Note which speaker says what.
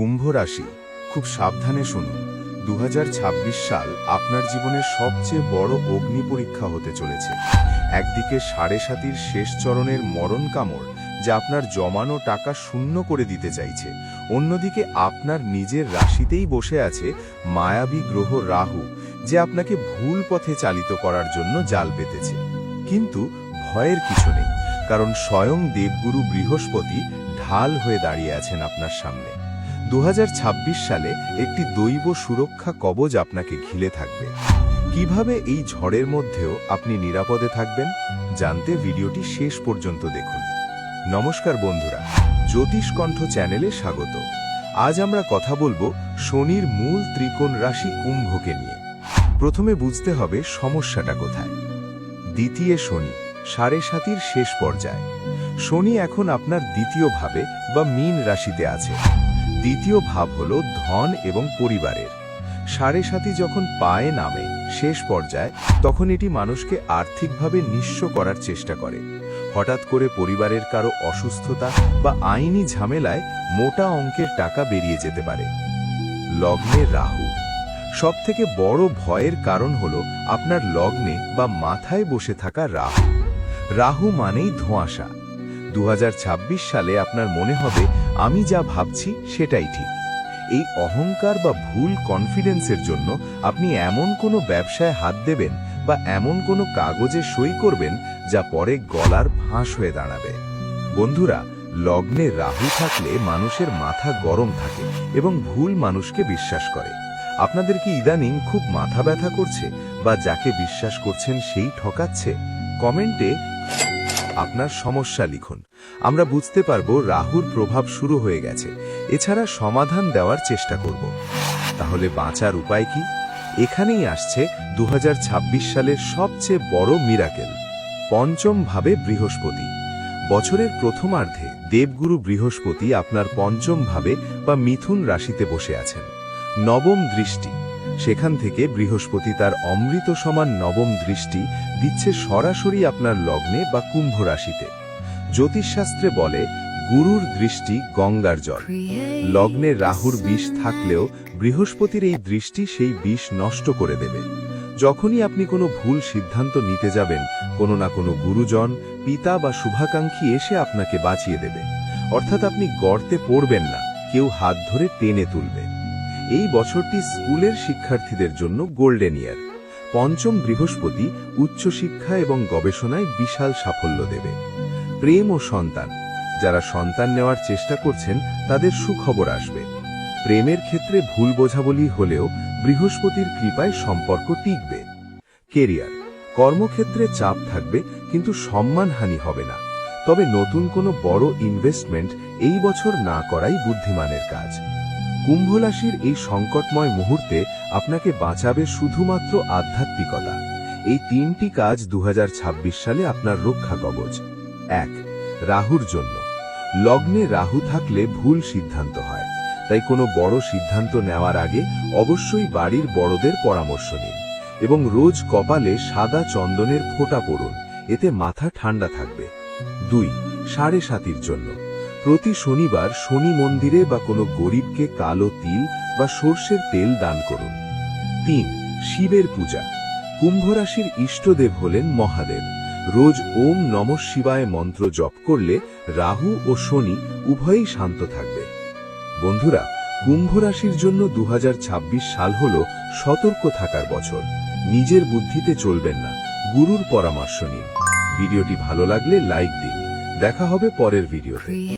Speaker 1: কুম্ভ রাশি, খুব সাবধানে শুনুন। 2026 সাল আপনার জীবনের সবচেয়ে বড় অগ্নি পরীক্ষা হতে চলেছে। একদিকে সাড়ে সাতির শেষ চরণের মরণ কামড়, যা আপনার জমানো টাকা শূন্য করে দিতে চাইছে। অন্যদিকে আপনার নিজের রাশিতেই বসে আছে মায়াবী গ্রহ রাহু, যে আপনাকে ভুল পথে চালিত করার জন্য জাল পেতেছে। কিন্তু ভয়ের কিছু নেই, কারণ স্বয়ং দেবগুরু বৃহস্পতি ঢাল হয়ে দাঁড়িয়ে আছেন আপনার সামনে। 2026 সালে একটি দৈব সুরক্ষা কবচ আপনাকে ঘিরে থাকবে। কিভাবে এই ঝড়ের মধ্যেও আপনি নিরাপদে থাকবেন, জানতে ভিডিওটি শেষ পর্যন্ত দেখুন। নমস্কার বন্ধুরা, জ্যোতিষকণ্ঠ চ্যানেলে স্বাগত। আজ আমরা কথা বলবো শনির মূল ত্রিকোণ রাশি কুম্ভকে নিয়ে। প্রথমে বুঝতে হবে সমস্যাটা কোথায়। দ্বিতীয় শনি, সাড়ে সাতির শেষ পর্যায়ে। শনি এখন আপনার দ্বিতীয় ভাবে বা মীন রাশিতে আছে। দ্বিতীয় ভাব হল ধন এবং পরিবারের। সাড়ে সাতি যখন পায়ে নামে শেষ পর্যায়ে, তখন এটি মানুষকে আর্থিকভাবে নিঃস্ব করার চেষ্টা করে। হঠাৎ করে পরিবারের কারো অসুস্থতা বা আইনি ঝামেলায় মোটা অঙ্কের টাকা বেরিয়ে যেতে পারে। লগ্নে রাহু, সবথেকে বড় ভয়ের কারণ হল আপনার লগ্নে বা মাথায় বসে থাকা রাহু। রাহু মানেই ধোঁয়াশা। 2026 সালে আপনার মনে হবে আমি যা ভাবছি সেটাই ঠিক। এই অহংকার বা ভুল কনফিডেন্সের জন্য আপনি এমন কোনো ব্যবসায় হাত দেবেন বা এমন কোনো কাগজে সই করবেন যা পরে গলার ফাঁস হয়ে দাঁড়াবে। বন্ধুরা, লগ্নে রাহু থাকলে মানুষের মাথা গরম থাকে এবং ভুল মানুষকে বিশ্বাস করে। আপনাদের কি ইদানিং খুব মাথা ব্যথা করছে বা যাকে বিশ্বাস করছেন সেই ঠকাচ্ছে? কমেন্টে আপনার সমস্যা লিখুন। আমরা বুঝতে পারবো রাহুর প্রভাব শুরু হয়ে গেছে। এছাড়া সমাধান দেওয়ার চেষ্টা করব। তাহলে বাঁচার উপায় কি? এখানেই আসছে 2026 সালের সবচেয়ে বড় মিরাকেল। পঞ্চম ভাবে বৃহস্পতি। বছরের প্রথমার্ধে দেবগুরু বৃহস্পতি আপনার পঞ্চম ভাবে বা মিথুন রাশিতে বসে আছেন। নবম দৃষ্টি, সেখান থেকে বৃহস্পতি তার অমৃত সমান নবম দৃষ্টি দিচ্ছে সরাসরি আপনার লগ্নে বা কুম্ভ রাশিতে। জ্যোতিষশাস্ত্রে বলে গুরুর দৃষ্টি গঙ্গার জল। লগ্নে রাহুর বিষ থাকলেও বৃহস্পতির এই দৃষ্টি সেই বিষ নষ্ট করে দেবে। যখনই আপনি কোনো ভুল সিদ্ধান্ত নিতে যাবেন, কোনো না কোনো গুরুজন, পিতা বা শুভাকাঙ্ক্ষী এসে আপনাকে বাঁচিয়ে দেবে। অর্থাৎ আপনি গর্তে পড়বেন না, কেউ হাত ধরে টেনে তুলবে। এই বছরটি স্কুলের শিক্ষার্থীদের জন্য গোল্ডেন ইয়ার। পঞ্চম বৃহস্পতি উচ্চশিক্ষা এবং গবেষণায় বিশাল সাফল্য দেবে। প্রেম ও সন্তান, যারা সন্তান নেওয়ার চেষ্টা করছেন তাদের সুখবর আসবে। প্রেমের ক্ষেত্রে ভুল বোঝাবুঝি হলেও বৃহস্পতির কৃপায় সম্পর্ক টিকবে। কেরিয়ার, কর্মক্ষেত্রে চাপ থাকবে কিন্তু সম্মানহানি হবে না। তবে নতুন কোনো বড় ইনভেস্টমেন্ট এই বছর না করাই বুদ্ধিমানের কাজ। কুম্ভ রাশির এই সংকটময় মুহূর্তে আপনাকে বাঁচাবে শুধুমাত্র আধ্যাত্মিকতা। এই তিনটি কাজ 2026 সালে আপনার রক্ষা কবচ। 1. রাহুর জন্য। লগ্নে রাহু থাকলে ভুল সিদ্ধান্ত হয়, তাই কোনো বড় সিদ্ধান্ত নেওয়ার আগে অবশ্যই বাড়ির বড়দের পরামর্শ নিন এবং রোজ কপালে সাদা চন্দনের ফোঁটা পড়ুন, এতে মাথা ঠান্ডা থাকবে। 2. সাড়ে সাতির জন্য। প্রতি শনিবার শনি মন্দিরে বা কোনো গরিবকে কালো তিল বা সর্ষের তেল দান করুন। 3. শিবের পূজা। কুম্ভ রাশির ইষ্টদেব হলেন মহাদেব। রোজ ওম নমঃ শিবায় মন্ত্র জপ করলে রাহু ও শনি উভয়ই শান্ত থাকবে। বন্ধুরা, কুম্ভ রাশির জন্য 2026 সাল হল সতর্ক থাকার বছর। নিজের বুদ্ধিতে চলবেন না, গুরুর পরামর্শ নিন। ভিডিওটি ভালো লাগলে লাইক দিন। দেখা হবে পরের ভিডিওতে।